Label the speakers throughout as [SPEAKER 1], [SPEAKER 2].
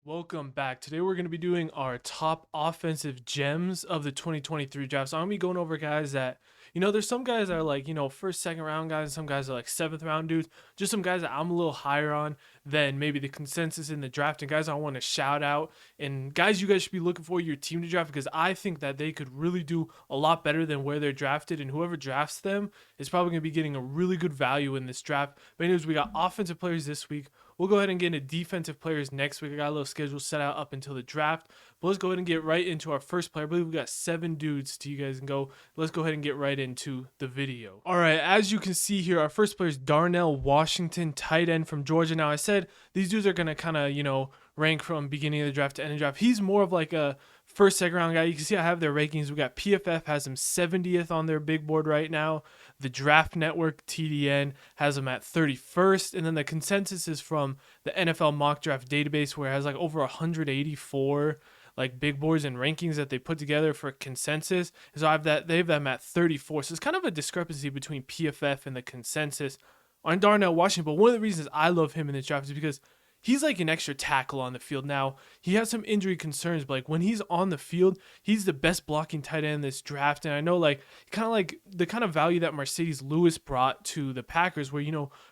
[SPEAKER 1] Welcome back. Today we're going to be doing our top offensive gems of the 2023 draft. So I'm going to be going over guys that, there's some guys that are like, first, second round guys, and some guys are like seventh round dudes. Just some guys that I'm a little higher on than maybe the consensus in the draft, and guys I want to shout out, and guys you guys should be looking for your team to draft because I think that they could really do a lot better than where they're drafted, and whoever drafts them is probably going to be getting a really good value in this draft. But anyways, we got offensive players this week. We'll go ahead and get into defensive players next week. I got a little schedule set out up until the draft. But let's go ahead and get right into our first player. I believe we got 7 dudes to you guys and go. Let's go ahead and get right into the video. All right, as you can see here, our first player is Darnell Washington, tight end from Georgia. Now, I said these dudes are going to kind of, rank from beginning of the draft to end of the draft. He's more of like a first, second round guy. You can see I have their rankings. We got PFF has him 70th on their big board right now. The Draft Network, TDN, has him at 31st. And then the consensus is from the NFL mock draft database, where it has like over 184 like big boards and rankings that they put together for consensus. So they have them at 34. So it's kind of a discrepancy between PFF and the consensus on Darnell Washington. But one of the reasons I love him in this draft is because he's like an extra tackle on the field. Now, he has some injury concerns, but like when he's on the field, he's the best blocking tight end in this draft. And I know kind of like the kind of value that Mercedes Lewis brought to the Packers, where,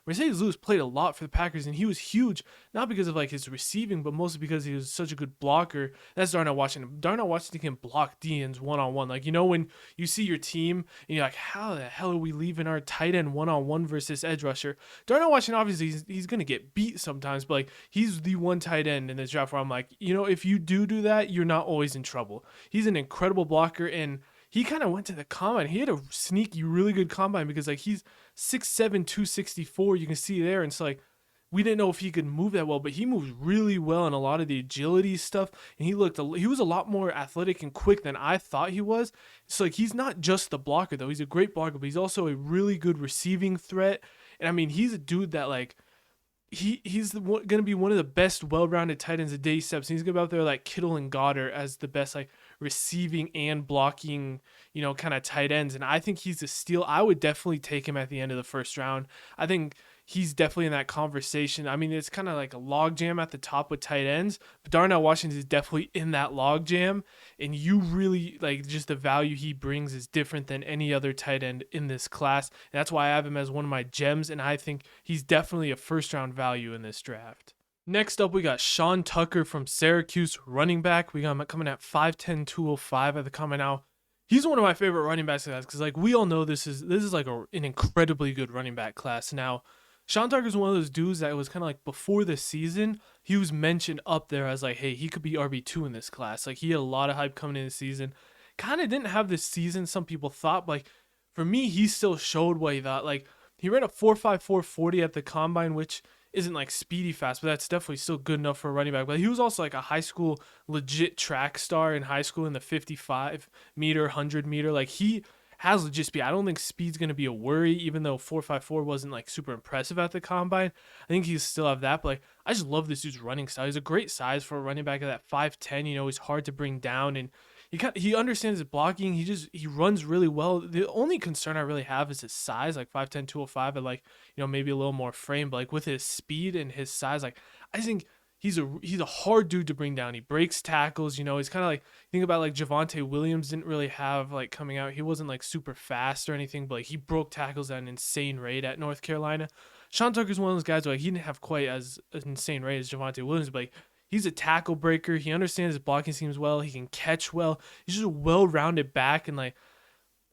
[SPEAKER 1] Mercedes Lewis played a lot for the Packers and he was huge, not because of like his receiving, but mostly because he was such a good blocker. That's Darnell Washington. Darnell Washington can block DNs one-on-one. Like, when you see your team and you're like, how the hell are we leaving our tight end one-on-one versus edge rusher? Darnell Washington, obviously, he's going to get beat sometimes, but like, he's the one tight end in this draft where I'm like, if you do that, you're not always in trouble. He's an incredible blocker, and he kind of went to the combine. He had a sneaky, really good combine because like he's 6'7", 264. You can see there, and it's like we didn't know if he could move that well, but he moves really well in a lot of the agility stuff, and he was a lot more athletic and quick than I thought he was. So like he's not just the blocker though. He's a great blocker, but he's also a really good receiving threat. And I mean, he's a dude that like he's going to be one of the best well-rounded tight ends a day steps. He's going to be out there like Kittle and Goddard as the best like receiving and blocking, kind of tight ends. And I think he's a steal. I would definitely take him at the end of the first round. I think he's definitely in that conversation. I mean, it's kind of like a log jam at the top with tight ends, but Darnell Washington is definitely in that log jam. And you really like just the value he brings is different than any other tight end in this class. And that's why I have him as one of my gems. And I think he's definitely a first round value in this draft. Next up, we got Sean Tucker from Syracuse, running back. We got him coming at 5'10", 205 at the combine now. He's one of my favorite running backs because like we all know this is like an incredibly good running back class. Now, Sean Tucker is one of those dudes that was kind of like before the season, he was mentioned up there as like, hey, he could be RB2 in this class. Like he had a lot of hype coming in the season. Kind of didn't have this season some people thought, but like for me, he still showed what he thought. Like he ran a 4.54 40 at the combine, which isn't like speedy fast, but that's definitely still good enough for a running back. But he was also like a high school legit track star in high school in the 55 meter, 100 meter. Like he has legit speed. I don't think speed's going to be a worry, even though 4.54 wasn't like super impressive at the combine. I think he still have that, but like I just love this dude's running style. He's a great size for a running back at that 5'10". He's hard to bring down, and he understands his blocking. He runs really well. The only concern I really have is his size, like 5'10", 205, and like maybe a little more frame. But like with his speed and his size, like I think he's a hard dude to bring down. He breaks tackles. He's kind of like, think about like Javonte Williams didn't really have like coming out. He wasn't like super fast or anything, but like he broke tackles at an insane rate at North Carolina. Sean Tucker's one of those guys where like, he didn't have quite as an insane rate as Javonte Williams, but like he's a tackle breaker. He understands his blocking schemes well. He can catch well. He's just a well-rounded back. And like,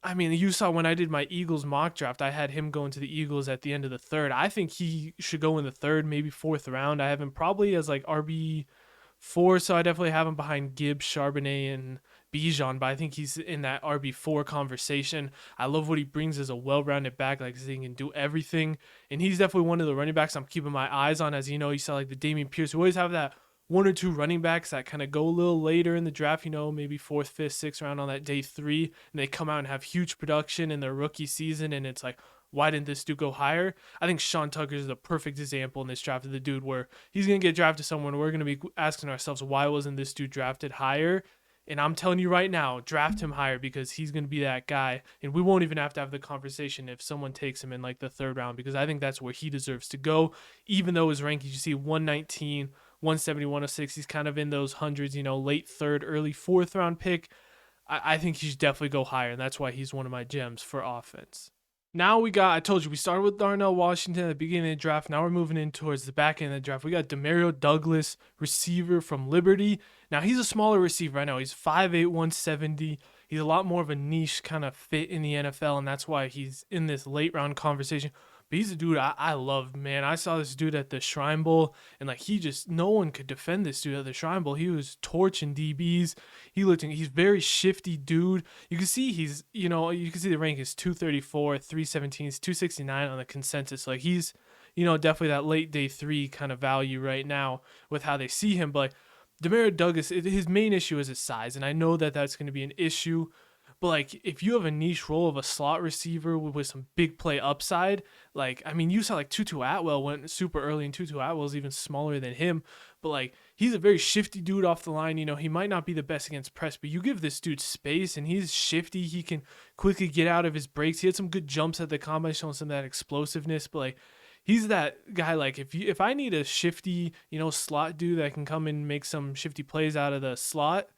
[SPEAKER 1] I mean, you saw when I did my Eagles mock draft, I had him going to the Eagles at the end of the third. I think he should go in the third, maybe fourth round. I have him probably as like RB4, so I definitely have him behind Gibbs, Charbonnet, and Bijan, but I think he's in that RB4 conversation. I love what he brings as a well-rounded back, like he can do everything, and he's definitely one of the running backs I'm keeping my eyes on. As you saw like the Dameon Pierce. We always have that one or two running backs that kind of go a little later in the draft, maybe 4th, 5th, 6th round on that day 3, and they come out and have huge production in their rookie season, and it's like, why didn't this dude go higher? I think Sean Tucker is the perfect example in this draft of the dude where he's going to get drafted somewhere. We're going to be asking ourselves, why wasn't this dude drafted higher? And I'm telling you right now, draft him higher because he's going to be that guy. And we won't even have to have the conversation if someone takes him in like the 3rd round, because I think that's where he deserves to go. Even though his rankings, you see 119, 170, 106. He's kind of in those hundreds, late third, early fourth round pick. I think he should definitely go higher, and that's why he's one of my gems for offense. Now I told you, we started with Darnell Washington at the beginning of the draft. Now we're moving in towards the back end of the draft. We got Devin Douglas, receiver from Liberty. Now he's a smaller receiver. I know he's 5'8", 170. He's a lot more of a niche kind of fit in the NFL, and that's why he's in this late round conversation. But he's a dude I love, man. I saw this dude at the Shrine Bowl, and no one could defend this dude at the Shrine Bowl. He was torching DBs. He's very shifty dude. You can see you can see the rank is 234, 317, 269 on the consensus. Like he's, definitely that late day 3 kind of value right now with how they see him. But like, Devin Douglas, his main issue is his size, and I know that that's going to be an issue. But like, if you have a niche role of a slot receiver with some big play upside, you saw like Tutu Atwell went super early, and Tutu Atwell is even smaller than him. But like, he's a very shifty dude off the line. He might not be the best against press, but you give this dude space, and he's shifty. He can quickly get out of his breaks. He had some good jumps at the combine, showing some of that explosiveness. But like, he's that guy. Like if I need a shifty, slot dude that can come and make some shifty plays out of the slot,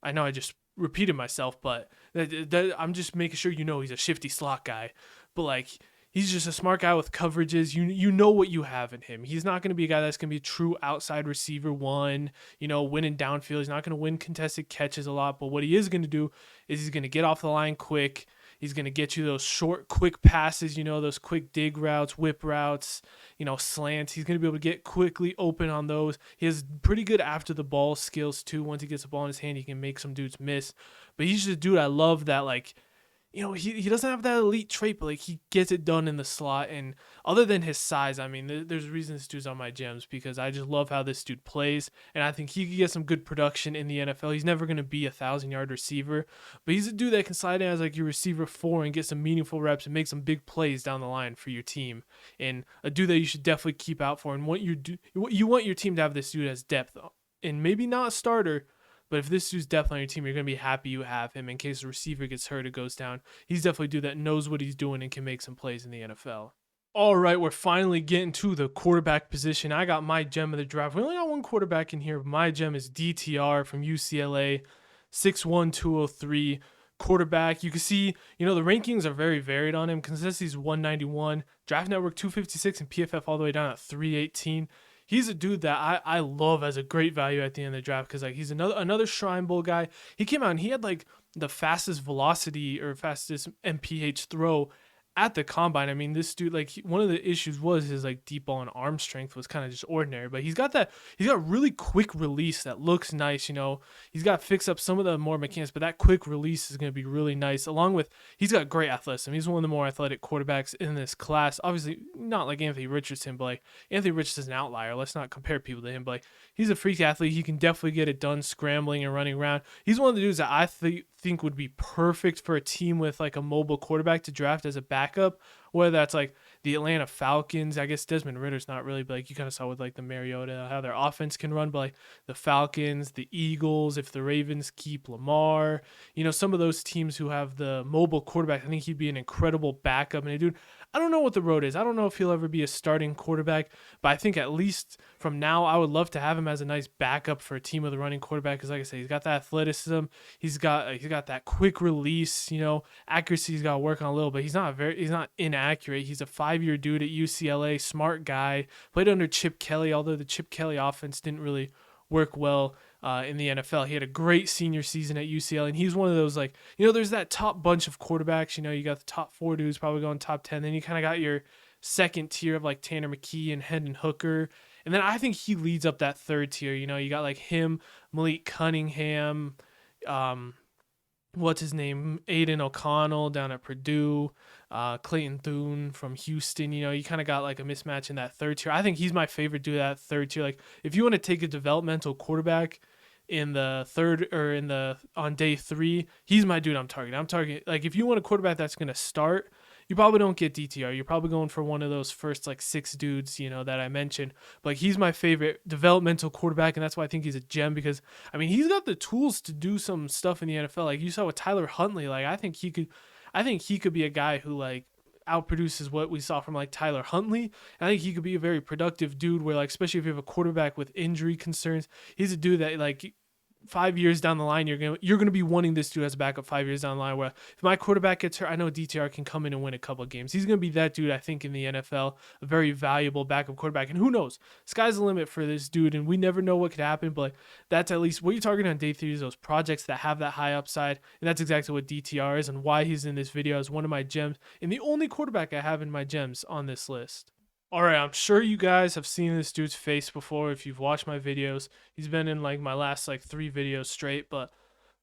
[SPEAKER 1] I know I just repeated myself, but I'm just making sure he's a shifty slot guy. But like, he's just a smart guy with coverages. You know what you have in him. He's not going to be a guy that's going to be a true outside receiver one, winning downfield. He's not going to win contested catches a lot, but what he is going to do is he's going to get off the line quick. He's going to get you those short, quick passes, those quick dig routes, whip routes, slants. He's going to be able to get quickly open on those. He has pretty good after the ball skills too. Once he gets the ball in his hand, he can make some dudes miss. But he's just a dude I love that, like, he doesn't have that elite trait, but like, he gets it done in the slot. And other than his size, I mean, there's reasons this dude's on my gems, because I just love how this dude plays, and I think he could get some good production in the NFL. He's never going to be a 1,000-yard receiver, but he's a dude that can slide in as like your receiver 4 and get some meaningful reps and make some big plays down the line for your team, and a dude that you should definitely keep out for. And you want your team to have this dude as depth, and maybe not a starter. But if this dude's depth on your team, you're going to be happy you have him in case the receiver gets hurt or goes down. He's definitely a dude that knows what he's doing and can make some plays in the NFL. All right, we're finally getting to the quarterback position. I got my gem of the draft. We only got one quarterback in here. My gem is DTR from UCLA, 6'1", 203 quarterback. You can see, the rankings are very varied on him. Consistency's 191, Draft Network 256, and PFF all the way down at 318. He's a dude that I love as a great value at the end of the draft, because like, he's another Shrine Bowl guy. He came out and he had like the fastest velocity or fastest MPH throw at the combine. I mean, this dude, like, one of the issues was his like deep ball and arm strength was kind of just ordinary, but he's got really quick release that looks nice. He's got to fix up some of the more mechanics, but that quick release is going to be really nice. Along with, he's got great athleticism. He's one of the more athletic quarterbacks in this class. Obviously not like Anthony Richardson, but like, Anthony Richardson's an outlier. Let's not compare people to him, but like, he's a freak athlete. He can definitely get it done scrambling and running around. He's one of the dudes that I think would be perfect for a team with like a mobile quarterback to draft as a backup, whether that's like the Atlanta Falcons. I guess Desmond Ritter's not really, but like, you kind of saw with like the Mariota how their offense can run, but like the Falcons, the Eagles, if the Ravens keep Lamar, some of those teams who have the mobile quarterback, I think he'd be an incredible backup. And dude, I don't know what the road is. I don't know if he'll ever be a starting quarterback, but I think at least from now, I would love to have him as a nice backup for a team with a running quarterback. Because like I said, he's got that athleticism. He's got that quick release. Accuracy he's got to work on a little, but he's not inaccurate. He's a 5-year dude at UCLA, smart guy. Played under Chip Kelly, although the Chip Kelly offense didn't really work well in the NFL. He had a great senior season at UCLA, and he's one of those, like, there's that top bunch of quarterbacks. You got the top 4 dudes probably going top 10. Then you kind of got your second tier of like Tanner McKee and Hendon Hooker. And then I think he leads up that third tier. You got like him, Malik Cunningham, what's his name, Aiden O'Connell down at Purdue, Clayton Thune from Houston. You kind of got like a mismatch in that third tier. I think he's my favorite dude, that third tier. Like, if you want to take a developmental quarterback in the third or on day 3, he's my dude I'm targeting. Like, if you want a quarterback that's going to start, you probably don't get DTR. You're probably going for one of those first like 6 dudes, that I mentioned. But like, he's my favorite developmental quarterback, and that's why I think he's a gem, because I mean, he's got the tools to do some stuff in the NFL. Like you saw with Tyler Huntley, like I think he could be a guy who, like, outproduces what we saw from like Tyler Huntley. And I think he could be a very productive dude where like, especially if you have a quarterback with injury concerns, he's a dude that like 5 years down the line, you're gonna be wanting this dude as a backup 5 years down the line. Where if my quarterback gets hurt, I know DTR can come in and win a couple of games. He's gonna be that dude, I think, in the NFL, a very valuable backup quarterback. And who knows? Sky's the limit for this dude, and we never know what could happen. But that's at least what you're targeting on day three is those projects that have that high upside, and that's exactly what DTR is and why he's in this video as one of my gems and the only quarterback I have in my gems on this list. All right, I'm sure you guys have seen this dude's face before if you've watched my videos. He's been in like my last like 3 videos straight, but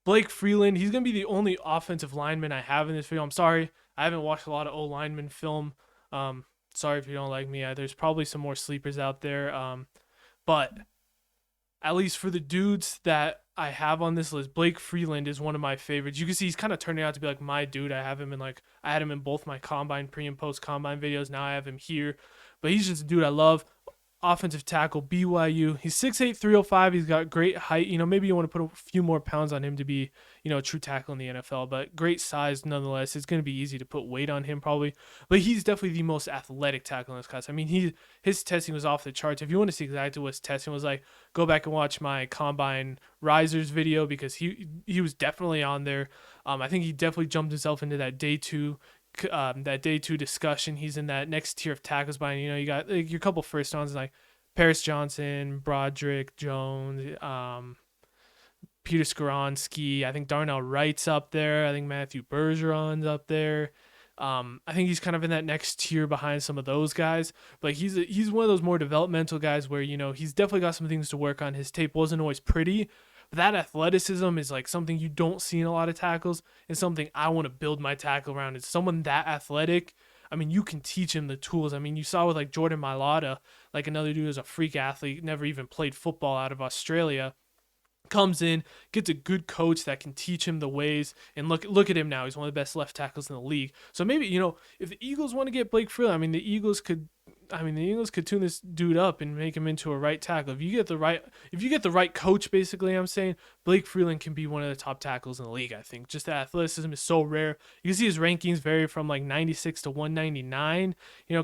[SPEAKER 1] Blake Freeland, he's going to be the only offensive lineman I have in this video. I'm sorry, I haven't watched a lot of O-lineman film. Sorry if you don't like me. There's probably some more sleepers out there. But at least for the dudes that I have on this list, Blake Freeland is one of my favorites. You can see he's kind of turning out to be like my dude. I had him in both my combine, pre and post combine videos. Now I have him here. But he's just a dude I love. Offensive tackle, BYU. He's 6'8", 305. He's got great height. Maybe you want to put a few more pounds on him to be, a true tackle in the NFL. But great size nonetheless. It's going to be easy to put weight on him probably. But he's definitely the most athletic tackle in this class. I mean, his testing was off the charts. If you want to see exactly what his testing was like, go back and watch my Combine Risers video because he was definitely on there. I think he definitely jumped himself into that day two discussion. He's in that next tier of tackles behind, you got like, your couple first rounds like Paris Johnson, Broderick Jones, Peter Skoronski. I think Darnell Wright's up there. I think Matthew Bergeron's up there. I think he's kind of in that next tier behind some of those guys. But he's one of those more developmental guys where, he's definitely got some things to work on. His tape wasn't always pretty. That athleticism is like something you don't see in a lot of tackles and something I want to build my tackle around. It's someone that athletic. I mean, you can teach him the tools. I mean, you saw with like Jordan Mailata, like another dude who's a freak athlete, never even played football out of Australia, comes in, gets a good coach that can teach him the ways, and look at him now. He's one of the best left tackles in the league. So maybe, if the Eagles want to get Blake Freeland, I mean, the Eagles could tune this dude up and make him into a right tackle. If you get the right coach, basically, I'm saying Blake Freeland can be one of the top tackles in the league. I think just the athleticism is so rare. You can see his rankings vary from like 96 to 199.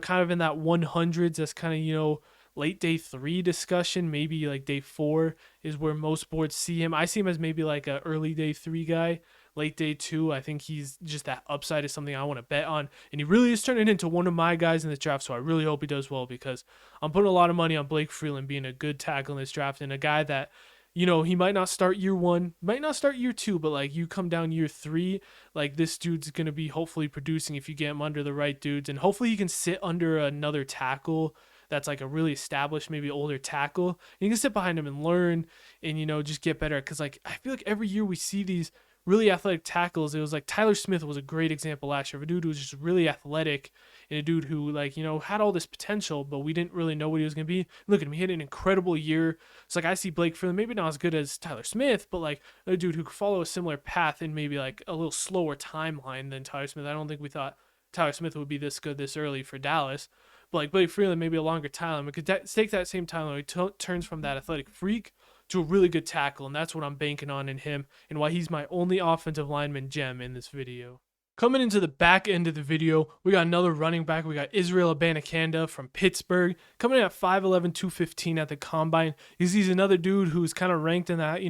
[SPEAKER 1] Kind of in that 100s. That's kind of late day 3 discussion. Maybe like day 4 is where most boards see him. I see him as maybe like a early day 3 guy. Late day 2, I think he's just that upside is something I want to bet on. And he really is turning into one of my guys in this draft, so I really hope he does well because I'm putting a lot of money on Blake Freeland being a good tackle in this draft and a guy that, he might not start year 1, might not start year 2, but like you come down year 3, like this dude's going to be hopefully producing if you get him under the right dudes. And hopefully he can sit under another tackle that's like a really established, maybe older tackle. And you can sit behind him and learn and, just get better. Because like I feel like every year we see these really athletic tackles. It was like Tyler Smith was a great example last year of a dude who was just really athletic and a dude who like, had all this potential, but we didn't really know what he was going to be. Look at him. He had an incredible year. It's like I see Blake Freeland, maybe not as good as Tyler Smith, but like a dude who could follow a similar path and maybe like a little slower timeline than Tyler Smith. I don't think we thought Tyler Smith would be this good this early for Dallas. But like Blake Freeland, maybe a longer timeline. We could take that same timeline. He turns from that athletic freak to a really good tackle, and that's what I'm banking on in him and why he's my only offensive lineman gem in this video. Coming into the back end of the video, we got another running back. We got Israel Abanikanda from Pittsburgh, coming in at 5'11", 215 at the combine. He's another dude who's kind of ranked in that,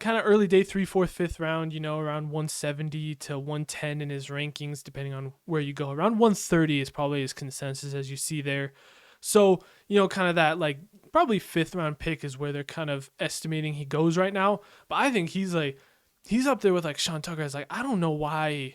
[SPEAKER 1] kind of early day 3, 4, 5th round, around 170 to 110 in his rankings, depending on where you go. Around 130 is probably his consensus, as you see there. So, kind of that like probably 5th round pick is where they're kind of estimating he goes right now. But I think he's up there with like Sean Tucker. It's like, I don't know why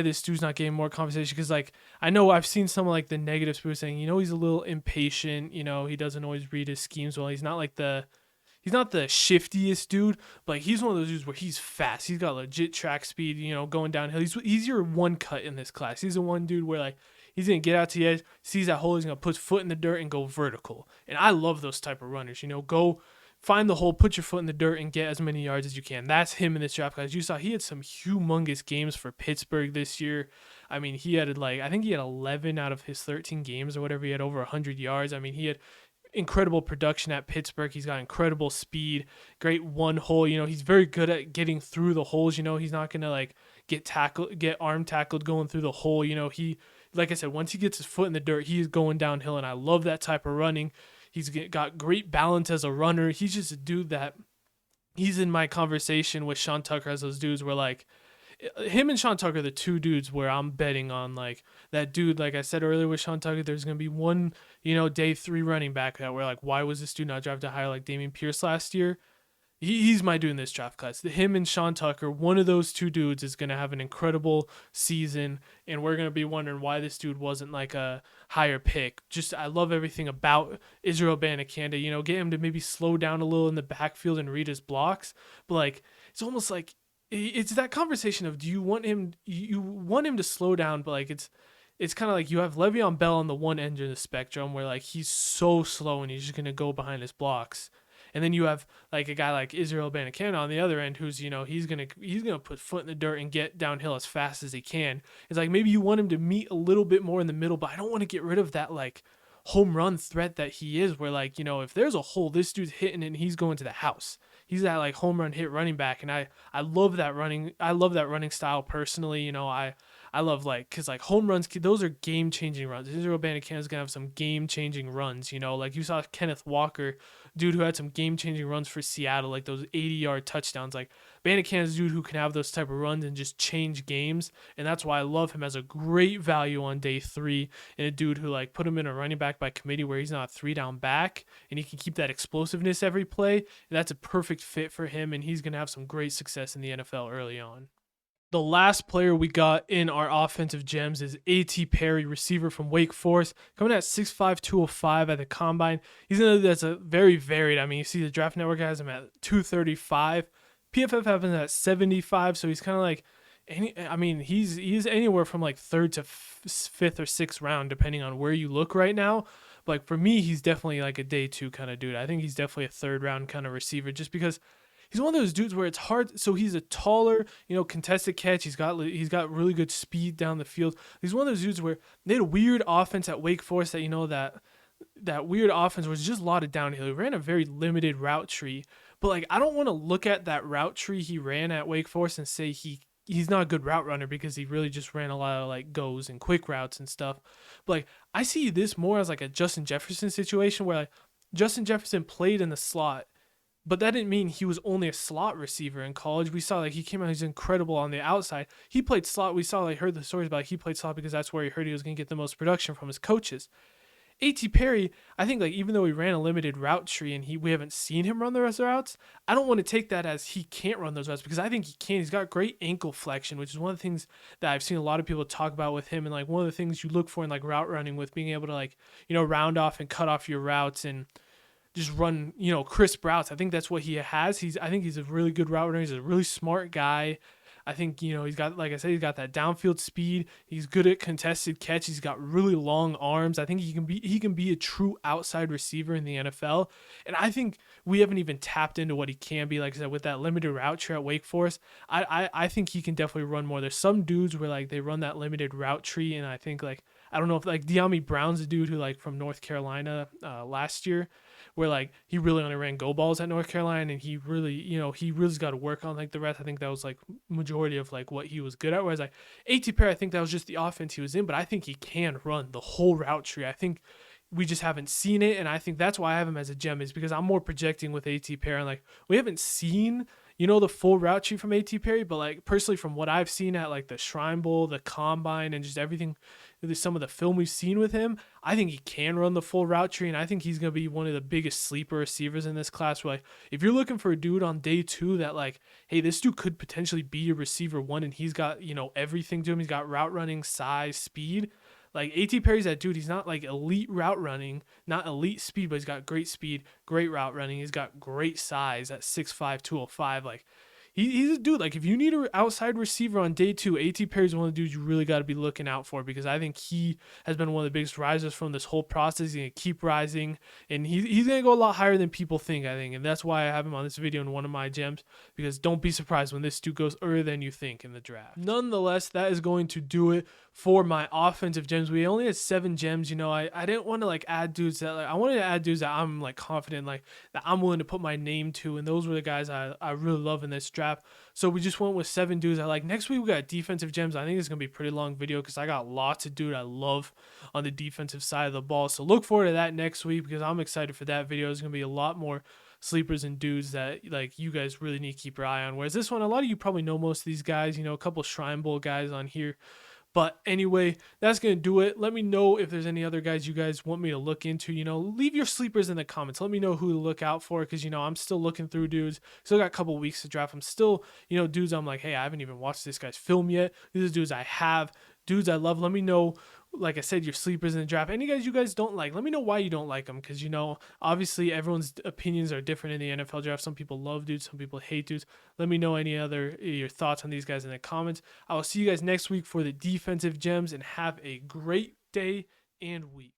[SPEAKER 1] this dude's not getting more conversation. Cause like, I know I've seen some of like the negatives people saying, he's a little impatient, he doesn't always read his schemes well. He's not the shiftiest dude, but like he's one of those dudes where he's fast. He's got legit track speed, going downhill. He's your one cut in this class. He's the one dude where like, he's going to get out to the edge, sees that hole, he's going to put his foot in the dirt and go vertical. And I love those type of runners. Go find the hole, put your foot in the dirt, and get as many yards as you can. That's him in this draft class. You saw he had some humongous games for Pittsburgh this year. I mean, I think he had 11 out of his 13 games or whatever. He had over 100 yards. I mean, he had incredible production at Pittsburgh. He's got incredible speed, great one hole. He's very good at getting through the holes. He's not going to like get arm tackled going through the hole. He like I said, once he gets his foot in the dirt, he is going downhill, and I love that type of running. He's got great balance as a runner. He's just a dude that he's in my conversation with Sean Tucker as those dudes where like him and Sean Tucker are the two dudes where I'm betting on like that dude. Like I said earlier with Sean Tucker, there's going to be one, day 3 running back that we're like, why was this dude not drafted higher like Dameon Pierce last year? He's my dude in this draft class. Him and Sean Tucker, one of those two dudes is going to have an incredible season, and we're going to be wondering why this dude wasn't like a higher pick. Just I love everything about Israel Abanikanda. Get him to maybe slow down a little in the backfield and read his blocks, but like it's almost like it's that conversation of you want him to slow down, but like it's kind of like you have Le'Veon Bell on the one end of the spectrum where like he's so slow and he's just going to go behind his blocks. And then you have like a guy like Israel Abanikanda on the other end who's, he's gonna put foot in the dirt and get downhill as fast as he can. It's like maybe you want him to meet a little bit more in the middle, but I don't want to get rid of that like home run threat that he is where like, if there's a hole, this dude's hitting it and he's going to the house. He's that like home run hit running back, and I love that running. I love that running style personally. I love because like home runs, those are game changing runs. Israel Abanikanda is gonna have some game changing runs. Like you saw Kenneth Walker, dude who had some game changing runs for Seattle, like those 80-yard touchdowns. Like Abanikanda is a dude who can have those type of runs and just change games, and that's why I love him as a great value on day 3, and a dude who like put him in a running back by committee where he's not a 3-down back and he can keep that explosiveness every play. And that's a perfect fit for him, and he's gonna have some great success in the NFL early on. The last player we got in our offensive gems is A.T. Perry, receiver from Wake Forest, coming at 6'5", 205 at the combine. He's another that's a very varied. I mean, you see the Draft Network has him at 235. PFF has him at 75, so he's kind of like, he's anywhere from like 3rd to 5th or 6th round, depending on where you look right now. But like for me, he's definitely like a day 2 kind of dude. I think he's definitely a 3rd round kind of receiver just because he's one of those dudes where it's hard. So he's a taller, contested catch. He's got really good speed down the field. He's one of those dudes where they had a weird offense at Wake Forest that weird offense was just a lot of downhill. He ran a very limited route tree, but like I don't want to look at that route tree he ran at Wake Forest and say he's not a good route runner because he really just ran a lot of like goes and quick routes and stuff. But like I see this more as like a Justin Jefferson situation where like Justin Jefferson played in the slot, but that didn't mean he was only a slot receiver in college. We saw like he came out, he's incredible on the outside. He played slot. We saw heard the stories about he played slot because that's where he heard he was going to get the most production from his coaches. A.T. Perry, I think like even though he ran a limited route tree and we haven't seen him run the rest of the routes, I don't want to take that as he can't run those routes because I think he can. He's got great ankle flexion, which is one of the things that I've seen a lot of people talk about with him, and like one of the things you look for in like route running with being able to like, round off and cut off your routes and just run, crisp routes. I think that's what he has. I think he's a really good route runner. He's a really smart guy. I think, he's got, like I said, he's got that downfield speed. He's good at contested catch. He's got really long arms. I think he can be a true outside receiver in the NFL. And I think we haven't even tapped into what he can be. Like I said, with that limited route tree at Wake Forest, I think he can definitely run more. There's some dudes where like they run that limited route tree, and I think like I don't know if like De'Ami Brown's a dude who like from North Carolina last year, where like he really only ran go balls at North Carolina, and he really got to work on like the rest. I think that was like majority of like what he was good at. Whereas like A.T. Perry, I think that was just the offense he was in, but I think he can run the whole route tree. I think we just haven't seen it, and I think that's why I have him as a gem, is because I'm more projecting with A.T. Perry. And like we haven't seen the full route tree from A.T. Perry, but like personally from what I've seen at like the Shrine Bowl, the Combine, and just everything, some of the film we've seen with him, I think he can run the full route tree, and I think he's going to be one of the biggest sleeper receivers in this class. Where like, if you're looking for a dude on day 2 that like, hey, this dude could potentially be a receiver 1, and he's got, everything to him. He's got route running, size, speed. Like A.T. Perry's that dude. He's not like elite route running, not elite speed, but he's got great speed, great route running. He's got great size at 6'5", 205. Like he's a dude. Like if you need an outside receiver on day 2, A.T. Perry's one of the dudes you really got to be looking out for, because I think he has been one of the biggest risers from this whole process. He's going to keep rising, and he's going to go a lot higher than people think, I think. And that's why I have him on this video in one of my gems, because don't be surprised when this dude goes earlier than you think in the draft. Nonetheless, that is going to do it for my offensive gems. We only had 7 gems. You know, I didn't want to like add dudes that like, I wanted to add dudes that I'm like confident, like that I'm willing to put my name to. And those were the guys I really love in this draft. So we just went with 7 dudes I like. Next week we got defensive gems. I think it's gonna be a pretty long video because I got lots of dude I love on the defensive side of the ball. So look forward to that next week because I'm excited for that video. It's gonna be a lot more sleepers and dudes that like you guys really need to keep your eye on. Whereas this one, a lot of you probably know most of these guys, you know, a couple Shrine Bowl guys on here. But anyway, that's going to do it. Let me know if there's any other guys you guys want me to look into. You know, leave your sleepers in the comments. Let me know who to look out for because, you know, I'm still looking through dudes. Still got a couple weeks to draft. I'm still, you know, dudes I'm like, hey, I haven't even watched this guy's film yet. These are dudes I have. Dudes I love. Let me know, like I said, your sleepers in the draft. Any guys you guys don't like, let me know why you don't like them because, you know, obviously everyone's opinions are different in the NFL draft. Some people love dudes. Some people hate dudes. Let me know any other your thoughts on these guys in the comments. I will see you guys next week for the defensive gems and have a great day and week.